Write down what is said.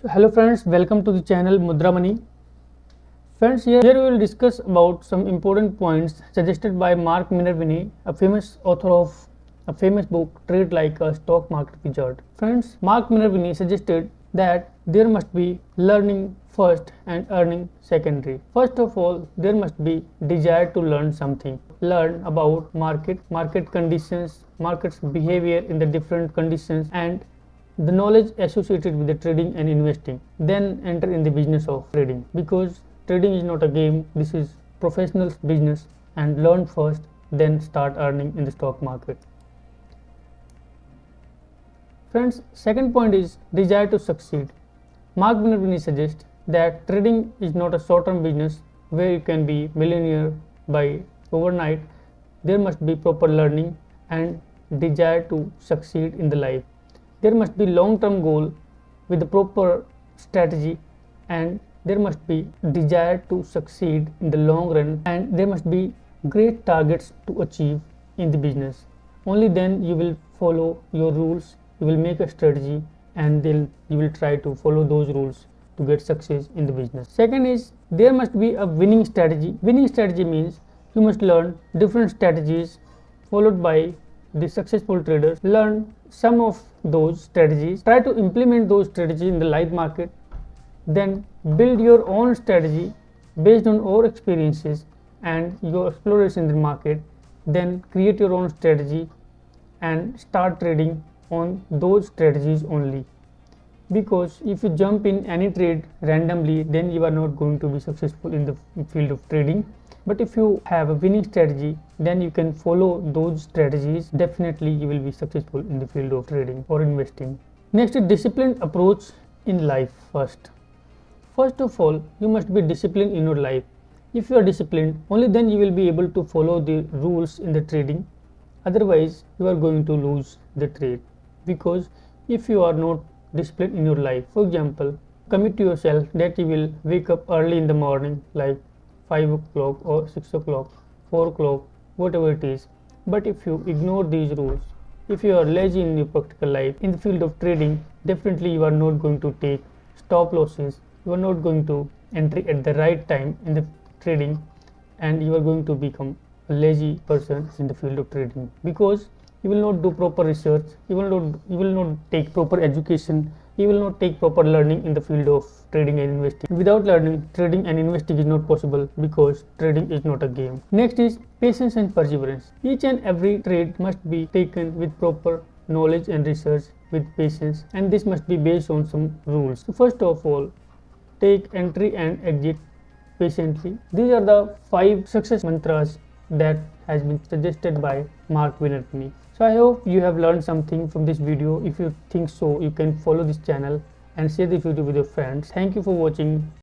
So hello friends, welcome to the channel Mudra Money. Friends, here we will discuss about some important points suggested by Mark Minervini, a famous author of a famous book Trade Like a Stock Market Wizard. Friends, Mark Minervini suggested that there must be learning first and earning secondary. First of all, there must be desire to learn something. Learn about market conditions, market's behavior in the different conditions, and the knowledge associated with the trading and investing. Then enter in the business of trading, because trading is not a game, this is professional business, and learn first, then start earning in the stock market. Friends, second point is desire to succeed. Mark Minervini suggests that trading is not a short-term business where you can be millionaire by overnight. There must be proper learning and desire to succeed in the life. There must be long-term goal with the proper strategy, and there must be desire to succeed in the long run, and there must be great targets to achieve in the business. Only then you will follow your rules, you will make a strategy, and then you will try to follow those rules to get success in the business. Second is there must be a winning strategy. Winning strategy means you must learn different strategies followed by the successful traders. Learn some of those strategies, try to implement those strategies in the live market, then build your own strategy based on your experiences and your exploration in the market. Then create your own strategy and start trading on those strategies only, because if you jump in any trade randomly, then you are not going to be successful in the field of trading. But if you have a winning strategy, then you can follow those strategies, definitely you will be successful in the field of trading or investing. Next is disciplined approach in life. First of all, you must be disciplined in your life. If you are disciplined, only then you will be able to follow the rules in the trading. Otherwise, you are going to lose the trade, because if you are not disciplined in your life, for example, commit to yourself that you will wake up early in the morning, like 5 o'clock or 6 o'clock, 4 o'clock, whatever it is. But if you ignore these rules, if you are lazy in your practical life, in the field of trading, definitely you are not going to take stop losses, you are not going to enter at the right time in the trading, and you are going to become a lazy person in the field of trading, because you will not do proper research, you will not take proper education, you will not take proper learning in the field of trading and investing. Without learning, trading and investing is not possible, because trading is not a game. Next is patience and perseverance. Each and every trade must be taken with proper knowledge and research, with patience, and this must be based on some rules. So first of all, take entry and exit patiently. These are the 5 success mantras that has been suggested by Mark Minervini. So I hope you have learned something from this video. If you think so, you can follow this channel and share this video with your friends. Thank you for watching.